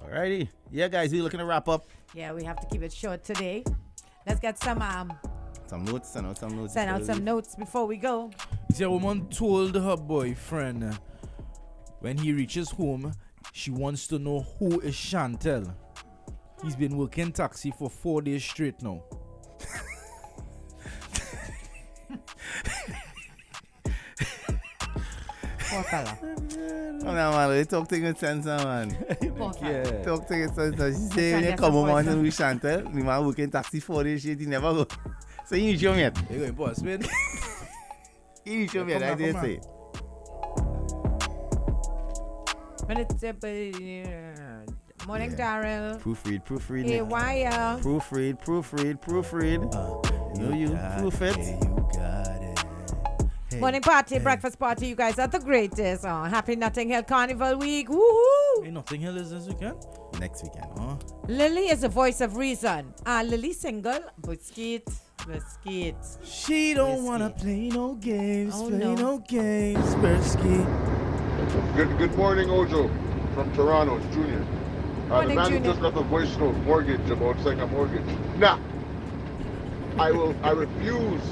[SPEAKER 2] Alrighty. Yeah, guys, we're looking to wrap up.
[SPEAKER 1] Yeah, we have to keep it short today. Let's get some
[SPEAKER 2] Some notes, send out some notes.
[SPEAKER 1] send out
[SPEAKER 2] before
[SPEAKER 1] some
[SPEAKER 2] we
[SPEAKER 1] notes before we go.
[SPEAKER 3] See, a woman told her boyfriend when he reaches home, she wants to know who is Chantel. He's been working taxi for 4 days straight now.
[SPEAKER 1] Poor fella.
[SPEAKER 2] leave. Oh, no, man. They talk to you in sense, man.
[SPEAKER 1] Poor fella.
[SPEAKER 3] Yeah.
[SPEAKER 2] Talk to you in sense. She say, when you
[SPEAKER 1] Yes,
[SPEAKER 2] come
[SPEAKER 1] of
[SPEAKER 2] home
[SPEAKER 1] course,
[SPEAKER 2] and we Chantel, the man working taxi 4 days straight, he never go. So you need to show me it.
[SPEAKER 3] You going for a spin?
[SPEAKER 2] You need to show me it.
[SPEAKER 3] Come
[SPEAKER 2] I
[SPEAKER 3] on,
[SPEAKER 2] did
[SPEAKER 3] come
[SPEAKER 2] say.
[SPEAKER 1] When it's morning, Daryl.
[SPEAKER 2] Proofread.
[SPEAKER 1] Hey,
[SPEAKER 2] Nick.
[SPEAKER 1] why?
[SPEAKER 2] Proofread. You proof it.
[SPEAKER 3] You got it. Hey,
[SPEAKER 1] Morning party,
[SPEAKER 3] hey.
[SPEAKER 1] breakfast party. You guys are the greatest. Oh, happy Notting Hill Carnival Week. Woohoo!
[SPEAKER 3] Hey, Notting Hill is this weekend?
[SPEAKER 2] Next weekend.
[SPEAKER 1] Lily is a voice of reason. Lily single. Biscuit.
[SPEAKER 3] She don't
[SPEAKER 1] Whiskey.
[SPEAKER 3] wanna play no games,
[SPEAKER 1] Oh,
[SPEAKER 3] play
[SPEAKER 1] no.
[SPEAKER 3] no games, Bersky.
[SPEAKER 11] Good morning, Ojo, from Toronto. It's Junior. The
[SPEAKER 1] Morning,
[SPEAKER 11] man
[SPEAKER 1] Junior.
[SPEAKER 11] just left a voice note, mortgage, about second mortgage. Nah, I refuse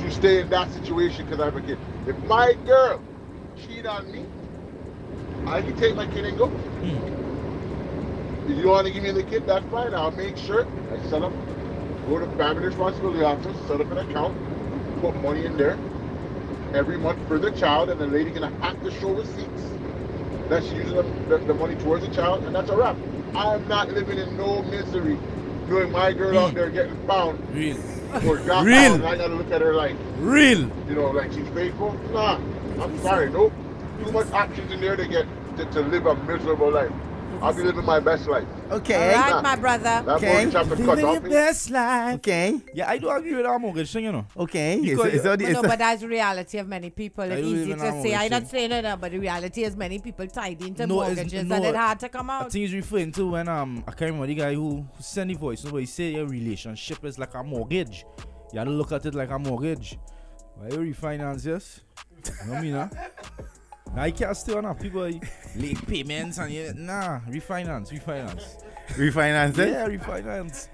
[SPEAKER 11] to stay in that situation because I have a kid. If my girl cheat on me, I can take my kid and go. If you want to give me the kid, that's fine. I'll make sure I set up, go to family responsibility office, set up an account, put money in there every month for the child, and the lady gonna have to show receipts that she uses the money towards the child, and that's a wrap. I'm not living in no misery knowing my girl out there getting found
[SPEAKER 3] Real.
[SPEAKER 11] or got
[SPEAKER 3] Real.
[SPEAKER 11] found, and I gotta look at her like,
[SPEAKER 3] Real.
[SPEAKER 11] you know, like she's faithful. Nah, I'm sorry, nope. Too much options in there to live a miserable life. I'll be living my best life.
[SPEAKER 2] Okay.
[SPEAKER 1] All right, my brother.
[SPEAKER 11] That
[SPEAKER 2] Okay.
[SPEAKER 11] mortgage have to cut
[SPEAKER 3] Living
[SPEAKER 11] off
[SPEAKER 3] your
[SPEAKER 11] me.
[SPEAKER 3] best life.
[SPEAKER 2] Okay.
[SPEAKER 3] Yeah, I do agree with our mortgage thing, you know.
[SPEAKER 2] Okay.
[SPEAKER 3] Because-
[SPEAKER 1] But that's the reality of many people.
[SPEAKER 3] I
[SPEAKER 1] It's
[SPEAKER 3] do
[SPEAKER 1] easy
[SPEAKER 3] live in
[SPEAKER 1] to
[SPEAKER 3] our
[SPEAKER 1] say. I'm
[SPEAKER 3] mortgage
[SPEAKER 1] not
[SPEAKER 3] thing.
[SPEAKER 1] saying it, but the reality is many people tied into
[SPEAKER 3] No, it's-
[SPEAKER 1] mortgages
[SPEAKER 3] no,
[SPEAKER 1] and it's hard to come
[SPEAKER 3] I
[SPEAKER 1] out.
[SPEAKER 3] think he's referring to when I can't remember the guy who sent the voice. But he said your relationship is like a mortgage. You have to look at it like a mortgage. Why you refinance, yes? You know what I mean, huh? Now you can't stay on that. People late payments and refinance.
[SPEAKER 2] Refinance it?
[SPEAKER 3] Yeah, refinance.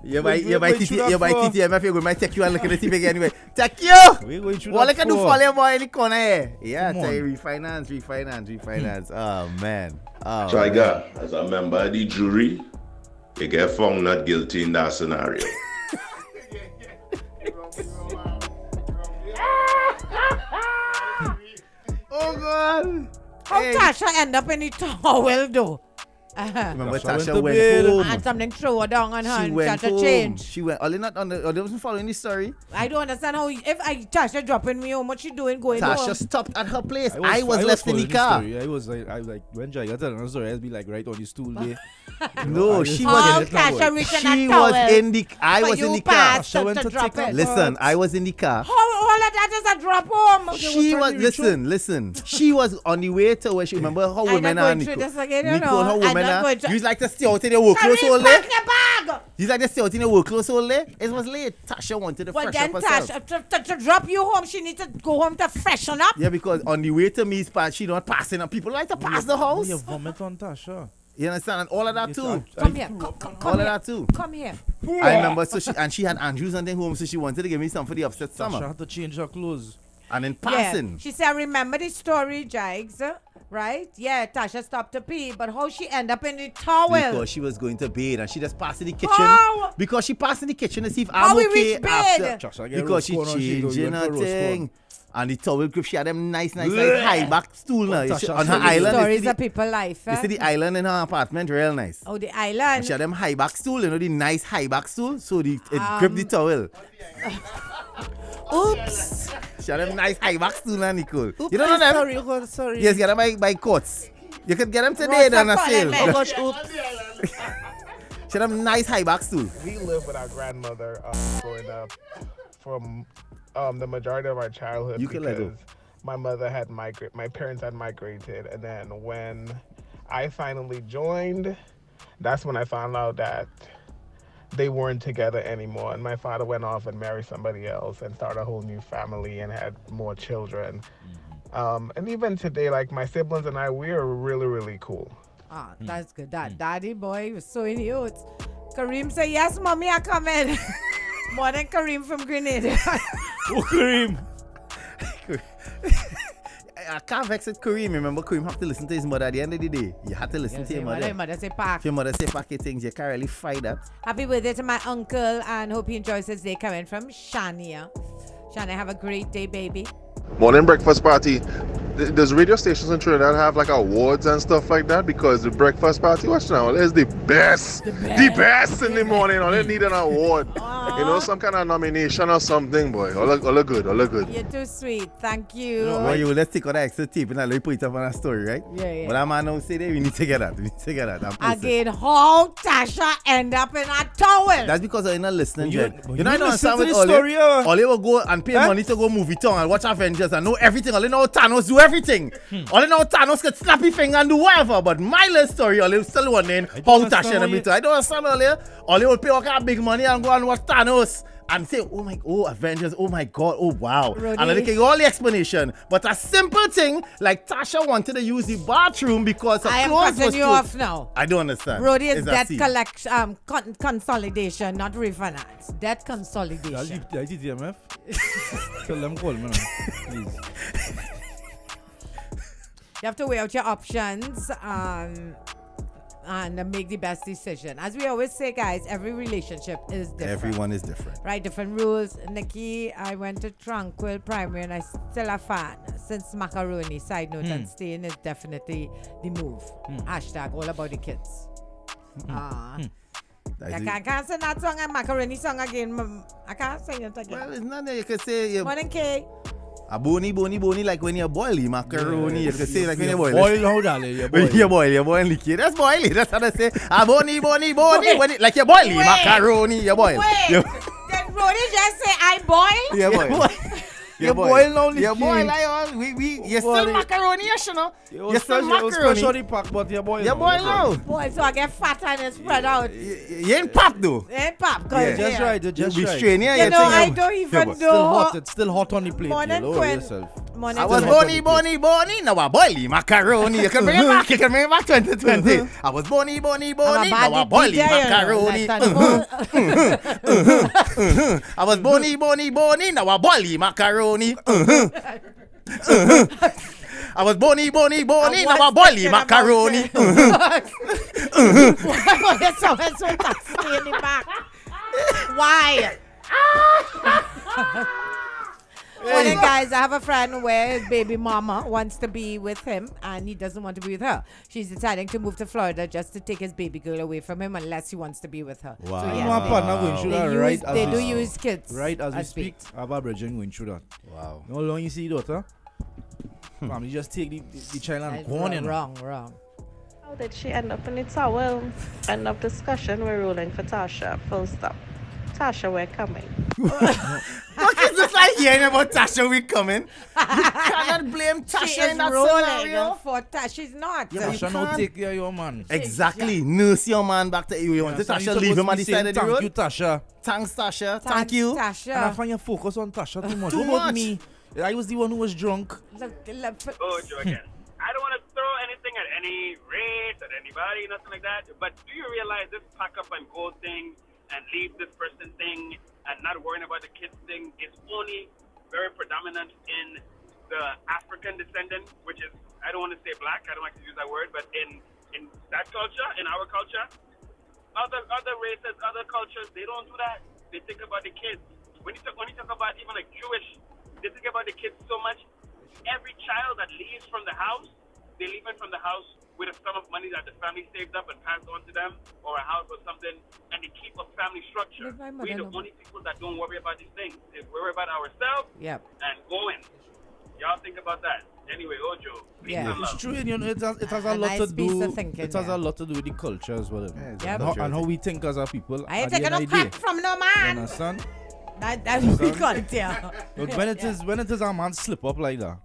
[SPEAKER 2] You buy
[SPEAKER 3] Wait, wait,
[SPEAKER 2] TTMF, you're going to take you and look at the TV anyway. Take you!
[SPEAKER 3] We're going through
[SPEAKER 2] What
[SPEAKER 3] that
[SPEAKER 2] I can do
[SPEAKER 3] for?
[SPEAKER 2] for your boy in the corner here? Yeah,
[SPEAKER 3] Come
[SPEAKER 2] tell
[SPEAKER 3] on.
[SPEAKER 2] you refinance. Oh, man. Oh,
[SPEAKER 12] Jaiga, as a member of the jury, you get found not guilty in that scenario.
[SPEAKER 2] Oh, God.
[SPEAKER 1] How
[SPEAKER 2] Hey.
[SPEAKER 1] Tasha end up in the towel though?
[SPEAKER 2] Remember
[SPEAKER 3] Tasha went
[SPEAKER 2] Tasha
[SPEAKER 3] to
[SPEAKER 2] went
[SPEAKER 3] bed.
[SPEAKER 2] home.
[SPEAKER 1] And something threw her down on her
[SPEAKER 2] She
[SPEAKER 1] and
[SPEAKER 2] went
[SPEAKER 1] Tasha
[SPEAKER 2] home.
[SPEAKER 1] changed.
[SPEAKER 2] She went. They wasn't following the story.
[SPEAKER 1] I don't understand how if Tasha dropping me home, what she doing going
[SPEAKER 2] Tasha
[SPEAKER 1] home?
[SPEAKER 2] stopped at her place. I was left in the
[SPEAKER 3] following
[SPEAKER 2] car.
[SPEAKER 3] story. I was like when Jaiga telling the story, I'd be like right on the stool there.
[SPEAKER 2] No,
[SPEAKER 3] I
[SPEAKER 2] she
[SPEAKER 3] just
[SPEAKER 1] How
[SPEAKER 2] was.
[SPEAKER 3] get it now,
[SPEAKER 1] Tasha
[SPEAKER 3] boy.
[SPEAKER 1] reaching
[SPEAKER 2] She
[SPEAKER 1] that
[SPEAKER 2] was
[SPEAKER 1] towel?
[SPEAKER 2] in the. I
[SPEAKER 1] for
[SPEAKER 2] was in
[SPEAKER 1] you
[SPEAKER 2] the car.
[SPEAKER 1] pass
[SPEAKER 3] Tasha went
[SPEAKER 1] to
[SPEAKER 3] to
[SPEAKER 1] drop
[SPEAKER 3] take
[SPEAKER 1] it.
[SPEAKER 3] her
[SPEAKER 2] Listen, I was in the car.
[SPEAKER 1] How all of that is a drop home?
[SPEAKER 2] She was listen. She was on the way to where she remember how
[SPEAKER 1] I'm
[SPEAKER 2] women
[SPEAKER 1] not
[SPEAKER 2] are.
[SPEAKER 1] going through this again, you
[SPEAKER 2] Nicole,
[SPEAKER 1] know.
[SPEAKER 2] how
[SPEAKER 1] I'm
[SPEAKER 2] women
[SPEAKER 1] not
[SPEAKER 2] are.
[SPEAKER 1] going to-
[SPEAKER 2] You like to stay out in your work clothes
[SPEAKER 1] Kareem,
[SPEAKER 2] all day.
[SPEAKER 1] pack your bag.
[SPEAKER 2] You like to stay out in your work clothes all day. It was late. Tasha wanted to
[SPEAKER 1] Well,
[SPEAKER 2] fresh
[SPEAKER 1] then
[SPEAKER 2] up herself.
[SPEAKER 1] Tasha, to drop you home, she needs to go home to freshen up.
[SPEAKER 2] Yeah, because on the way to me's part, she not passing up. People like to pass the house.
[SPEAKER 3] You vomit on Tasha.
[SPEAKER 2] You understand? And all of that
[SPEAKER 3] Yes,
[SPEAKER 2] too.
[SPEAKER 1] Come here. Come
[SPEAKER 2] All of
[SPEAKER 1] here.
[SPEAKER 2] that too.
[SPEAKER 1] Come here.
[SPEAKER 2] I remember. So she had Andrews and then home, so she wanted to give me some for the upset
[SPEAKER 3] Tasha
[SPEAKER 2] summer.
[SPEAKER 3] had to change her clothes.
[SPEAKER 2] And then
[SPEAKER 1] Yeah.
[SPEAKER 2] passing.
[SPEAKER 1] She said, remember the story, Jaigs, right? Yeah, Tasha stopped to pee, but how she end up in the towel?
[SPEAKER 2] Because she was going to bed and she just passed in the kitchen.
[SPEAKER 1] How?
[SPEAKER 2] Because she passed in the kitchen to see if
[SPEAKER 1] How
[SPEAKER 2] I'm
[SPEAKER 1] we
[SPEAKER 2] okay
[SPEAKER 1] reach bed?
[SPEAKER 3] Tasha get
[SPEAKER 2] Because
[SPEAKER 3] roast
[SPEAKER 2] she
[SPEAKER 3] corn and she go, you
[SPEAKER 2] changing
[SPEAKER 3] went
[SPEAKER 2] her
[SPEAKER 3] for roast
[SPEAKER 2] thing. And the towel grip, she had them nice
[SPEAKER 3] Blech.
[SPEAKER 2] high back stool now.
[SPEAKER 3] Tasha
[SPEAKER 2] She- on her
[SPEAKER 3] said it.
[SPEAKER 2] island.
[SPEAKER 1] Stories of people life.
[SPEAKER 2] You see the island in her apartment, real nice.
[SPEAKER 1] Oh, the
[SPEAKER 2] And
[SPEAKER 1] island.
[SPEAKER 2] she had them high back stool, you know, the nice high back stool. So it gripped the towel.
[SPEAKER 1] Oops.
[SPEAKER 2] She had them nice high back stool now, Nicole.
[SPEAKER 1] Oops,
[SPEAKER 2] You don't know them?
[SPEAKER 3] Sorry, God, sorry.
[SPEAKER 2] Yes, get them by courts. You could get them today on a
[SPEAKER 1] Rosa
[SPEAKER 2] sale.
[SPEAKER 1] Collins.
[SPEAKER 3] Gosh, oops.
[SPEAKER 2] She had them nice high back stool.
[SPEAKER 13] We lived with our grandmother growing up from the majority of our childhood
[SPEAKER 2] You can let go.
[SPEAKER 13] because my mother had my parents had migrated, and then when I finally joined, that's when I found out that they weren't together anymore, and my father went off and married somebody else and started a whole new family and had more children. And even today, like my siblings and I, we are really, really cool.
[SPEAKER 1] Ah, that's good. That daddy boy was so cute. Kareem said, yes, mommy, I come in. More than Kareem from Grenada.
[SPEAKER 3] Oh, Kareem.
[SPEAKER 2] I can't vex with Kareem. Remember, Kareem have to listen to his mother at the end of the day. You have to listen to your mother.
[SPEAKER 1] Mother say pack.
[SPEAKER 2] If your mother say packet things, you can't really fight that.
[SPEAKER 1] Happy birthday to my uncle and hope he enjoys his day coming from Shania. Shania, have a great day, baby.
[SPEAKER 11] Morning breakfast party. Does radio stations in Trinidad have like awards and stuff like that? Because the breakfast party, watch now, is the best. The best in the morning. All they need an award. You know, some kind of nomination or something, boy. All look good.
[SPEAKER 1] You're too sweet. Thank you.
[SPEAKER 2] Well, you let's take all that extra tape and let me put it up on a story, right?
[SPEAKER 1] Yeah.
[SPEAKER 2] But that man now say that we need to get that. We need to get that. And post it.
[SPEAKER 1] Again, how Tasha end up in a towel?
[SPEAKER 2] That's because you're not listening, Jen. You know, I don't
[SPEAKER 3] listen
[SPEAKER 2] understand
[SPEAKER 3] to
[SPEAKER 2] with
[SPEAKER 3] the
[SPEAKER 2] all
[SPEAKER 3] story,
[SPEAKER 2] you. All you will go and pay money to go movie town and watch Avengers and know everything. All you know Thanos do everything. All you know Thanos can snap his finger and do whatever. But my little story, all you still wondering how Tasha and everything. I don't understand all you. All you will pay all kind of big money and go and watch Thanos. And say, Avengers, oh my God, oh wow.
[SPEAKER 1] Roddy.
[SPEAKER 2] And they give all the explanation. But a simple thing, like Tasha wanted to use the bathroom because her
[SPEAKER 1] I am
[SPEAKER 2] clothes was
[SPEAKER 1] cutting you
[SPEAKER 2] closed.
[SPEAKER 1] off now.
[SPEAKER 2] I don't understand.
[SPEAKER 1] Brody is
[SPEAKER 2] It's a
[SPEAKER 1] debt
[SPEAKER 2] scene.
[SPEAKER 1] collection, consolidation, not refinance. Debt consolidation.
[SPEAKER 3] That's TTMF. Tell them call me now, please.
[SPEAKER 1] You have to weigh out your options and make the best decision. As we always say, guys, every relationship is different.
[SPEAKER 2] Everyone is different.
[SPEAKER 1] Right, different rules. Nikki, I went to Tranquil Primary and I still a fan. Since macaroni, side note, and staying is definitely the move. Hashtag all about the kids. I can't sing that song and macaroni song again. I can't sing it again.
[SPEAKER 2] Well, it's not that you can say.
[SPEAKER 1] Morning, Kay.
[SPEAKER 2] A bony like when you boil macaroni. You can say like when you boil.
[SPEAKER 3] Boil how darling, you boil.
[SPEAKER 2] You boil Nikki. That's boiling. That's how they say. A bony. When it, like you boil macaroni. You boil.
[SPEAKER 1] Wait. Did Rody just say I boil?
[SPEAKER 2] You boil.
[SPEAKER 3] You boil now, Nikki.
[SPEAKER 2] You boil like all. You still macaroni, you know. You still macaroni.
[SPEAKER 3] Special the pack, but you boil.
[SPEAKER 2] You boil now.
[SPEAKER 1] Boy, so I get fatter and it's spread out.
[SPEAKER 2] You ain't pop though.
[SPEAKER 1] Ain't pop.
[SPEAKER 3] Yeah, just right.
[SPEAKER 2] You be straining.
[SPEAKER 1] You know, I don't even know.
[SPEAKER 3] It's still hot on the plate.
[SPEAKER 1] Morning, Quinn.
[SPEAKER 2] I was bony. Now I boil macaroni. You can bring it back. 2020. I was bony. Now I boil macaroni. I was bony. Now I boil macaroni. I was bony. Now I boil macaroni.
[SPEAKER 1] It's so tasty in the back. Why? Morning, guys. I have a friend where his baby mama wants to be with him and he doesn't want to be with her. She's deciding to move to Florida just to take his baby girl away from him unless he wants to be with her.
[SPEAKER 2] Wow.
[SPEAKER 1] So,
[SPEAKER 3] My partner going through that right as
[SPEAKER 1] they
[SPEAKER 3] we
[SPEAKER 1] do
[SPEAKER 3] speak.
[SPEAKER 1] use kids.
[SPEAKER 3] Right as we speak. I have a brethren going through that.
[SPEAKER 2] Wow.
[SPEAKER 3] You know how long you see daughter? Family just take the child and go on.
[SPEAKER 1] Wrong.
[SPEAKER 14] How did she end up in the towel? End of discussion, we're ruling for Tasha. Full stop. Tasha, we're coming.
[SPEAKER 2] What is this like hearing about Tasha? We coming. You cannot blame Tasha in that scenario.
[SPEAKER 1] For Tasha, she's not.
[SPEAKER 3] Yeah, Tasha now take care of your man.
[SPEAKER 2] Exactly. Nurse your man back to you. Want Tasha leave him on the side of the road?
[SPEAKER 3] Thank you, Tasha.
[SPEAKER 2] Thanks, Tasha. Thank you.
[SPEAKER 1] Tasha.
[SPEAKER 3] And I find you focus on Tasha too much.
[SPEAKER 2] Too
[SPEAKER 3] What about
[SPEAKER 2] much.
[SPEAKER 3] me? I was the one who was drunk.
[SPEAKER 8] Oh, Joe, again. I don't want to throw anything at any race, at anybody, nothing like that. But do you realize this pack up and go thing and leave this person thing and not worrying about the kids thing is only very predominant in the African descendant, which is, I don't want to say black, I don't like to use that word, but in that culture, in our culture, other races, other cultures, they don't do that. They think about the kids. When you talk about even like Jewish, they think about the kids so much. Every child that leaves from the house, they leave it from the house with a sum of money that the family saved up and passed on to them, or a house or something, and they keep a family structure. We're the only people that don't worry about these things. They worry about ourselves and going. Y'all think about that. Anyway, Ojo.
[SPEAKER 3] It's true, and you know, it has a lot to do. It has a lot to do with the culture as well. And how we think as a people.
[SPEAKER 1] I ain't taking no crap from no man.
[SPEAKER 3] You understand?
[SPEAKER 1] That we can't tell.
[SPEAKER 3] But when it is a man slip up like that,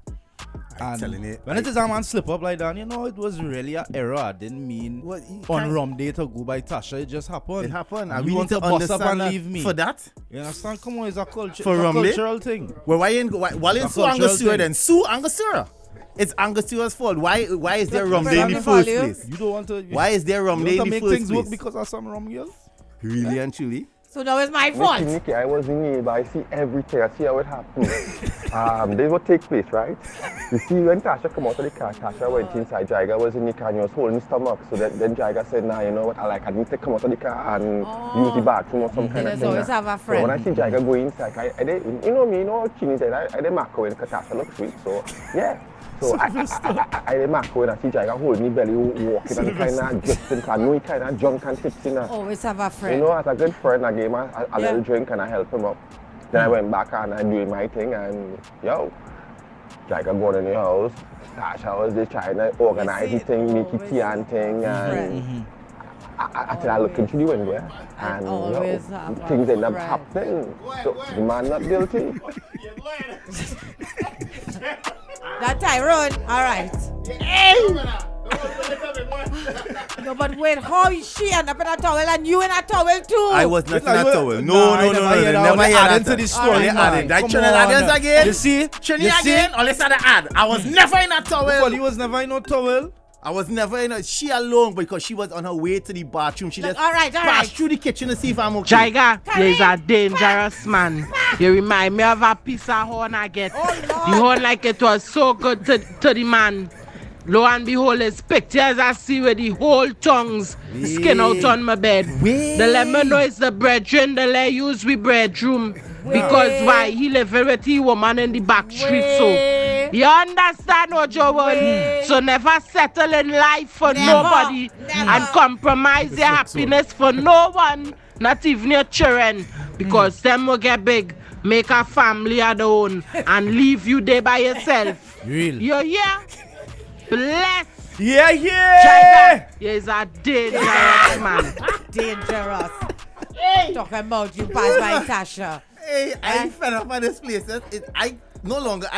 [SPEAKER 3] and
[SPEAKER 2] telling you,
[SPEAKER 3] when it is a man slip up like that, you know, it was really an error. I didn't mean on rum day to go by Tasha. It just happened.
[SPEAKER 2] It happened.
[SPEAKER 3] And
[SPEAKER 2] we
[SPEAKER 3] you want
[SPEAKER 2] need
[SPEAKER 3] to
[SPEAKER 2] to
[SPEAKER 3] bust up
[SPEAKER 2] understand
[SPEAKER 3] and
[SPEAKER 2] that
[SPEAKER 3] leave me
[SPEAKER 2] for that.
[SPEAKER 3] You understand? Come on, it's a culture.
[SPEAKER 2] For
[SPEAKER 3] it's a
[SPEAKER 2] rum day?
[SPEAKER 3] cultural thing.
[SPEAKER 2] Well, why in Sue Angostura then? Sue Angostura. It's Angostura's fault. Why is there rum day in the first place?
[SPEAKER 3] You don't want to.
[SPEAKER 2] Why is there rum day in the
[SPEAKER 3] make
[SPEAKER 2] first
[SPEAKER 3] things
[SPEAKER 2] place?
[SPEAKER 3] work because of some rum girl?
[SPEAKER 2] Really and truly?
[SPEAKER 1] So now it's my fault.
[SPEAKER 9] Nikki, I was in here, but I see everything. I see how it happens. This what take place, right? You see, when Tasha come out of the car, Tasha went inside. Jaiga was in the car and he was holding his stomach. So then Jaiga said, nah, you know what, I need to come out of the car and use the bathroom or some kind of thing.
[SPEAKER 1] Always have a friend.
[SPEAKER 9] So when I see Jaiga go inside, you know me, you know how Chini said, I did macro because Tasha looks sweet. So, yeah. So I did macro and I see Jaiga holding his belly, walking and kind of drifting. Because I know he kind of drunk and tipsy now.
[SPEAKER 1] Always have a friend.
[SPEAKER 9] You know, as a good friend, I gave him a little drink and I helped him up. Then I went back and I doing my thing and Jaiga going in the house. Tasha was just trying to organize the thing, make it tea and thing, and I look into the window and things end up happening. So the man not guilty.
[SPEAKER 1] That Tyrone, all right. No, but wait, how is she end up in a towel and you in a towel too?
[SPEAKER 2] I was not in a towel. No. Never
[SPEAKER 3] add into the story.
[SPEAKER 2] That Trinidadians again.
[SPEAKER 3] You see?
[SPEAKER 2] Trinidad again. Or let's add an ad. I was never in a towel.
[SPEAKER 3] Well, you was never in a towel.
[SPEAKER 2] I was never in a. She alone because she was on her way to the bathroom. She just
[SPEAKER 1] all right.
[SPEAKER 2] passed through the kitchen to see if I'm okay.
[SPEAKER 7] Jaiga, you're a dangerous man. You remind me of a piece of horn I get. The horn like it was so good to the man. Lo and behold, his pictures I see with the whole tongues skin out on my bed. The lemon know it's the brethren the let use we bedroom. Because why he living with the woman in the back street so. You understand what you want? So never settle in life for nobody and compromise your happiness for no one, not even your children. Because them will get big. make a family of their own and leave you there by yourself.
[SPEAKER 3] Real.
[SPEAKER 7] You hear? Bless.
[SPEAKER 3] Yeah.
[SPEAKER 7] Jaiga, you's a dangerous man.
[SPEAKER 1] Dangerous. Talking about you pass by Tasha.
[SPEAKER 2] Hey, I fed up on this place. I'm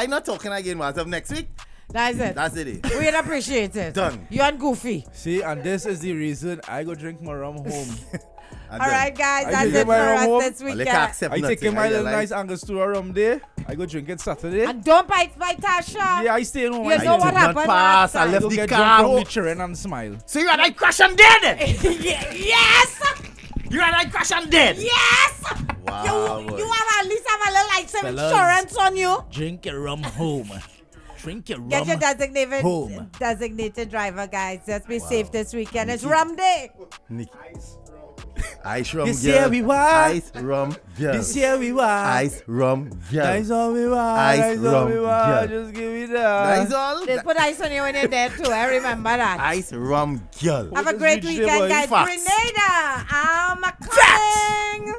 [SPEAKER 2] not talking again as of next week.
[SPEAKER 1] That's it.
[SPEAKER 2] That's it.
[SPEAKER 1] We appreciate it.
[SPEAKER 2] Done.
[SPEAKER 1] You and Goofy.
[SPEAKER 3] See, and this is the reason I go drink my rum home.
[SPEAKER 1] All right, guys, that's it for us this weekend.
[SPEAKER 3] I taking my little nice Angostura rum there. I go drink it Saturday.
[SPEAKER 1] And don't bite by Tasha.
[SPEAKER 3] Yeah, I stay home.
[SPEAKER 1] You know what happened last time.
[SPEAKER 3] I left the car from the children and smile.
[SPEAKER 2] So you and I crash and dead?
[SPEAKER 1] Yes!
[SPEAKER 2] You and I crash and dead?
[SPEAKER 1] Yes!
[SPEAKER 2] Wow.
[SPEAKER 1] You have at least have a little like some
[SPEAKER 3] Fellas,
[SPEAKER 1] insurance on you.
[SPEAKER 3] Drink your rum home. Drink your rum
[SPEAKER 1] Get your
[SPEAKER 3] home.
[SPEAKER 1] designated driver, guys. Just be safe this weekend. It's rum day.
[SPEAKER 2] Nikki. Ice rum
[SPEAKER 3] This
[SPEAKER 2] girl.
[SPEAKER 3] year we want.
[SPEAKER 2] Ice rum girl.
[SPEAKER 3] This year we want.
[SPEAKER 2] Ice rum girl.
[SPEAKER 3] That's all we want.
[SPEAKER 2] Ice
[SPEAKER 3] That's all
[SPEAKER 2] rum
[SPEAKER 3] we want.
[SPEAKER 2] girl.
[SPEAKER 3] Just give me that.
[SPEAKER 2] That's all.
[SPEAKER 1] They put ice on you when you're dead too. I remember that.
[SPEAKER 2] Ice rum girl.
[SPEAKER 1] Have a great weekend, guys.
[SPEAKER 2] Facts.
[SPEAKER 1] Grenada, I'm coming.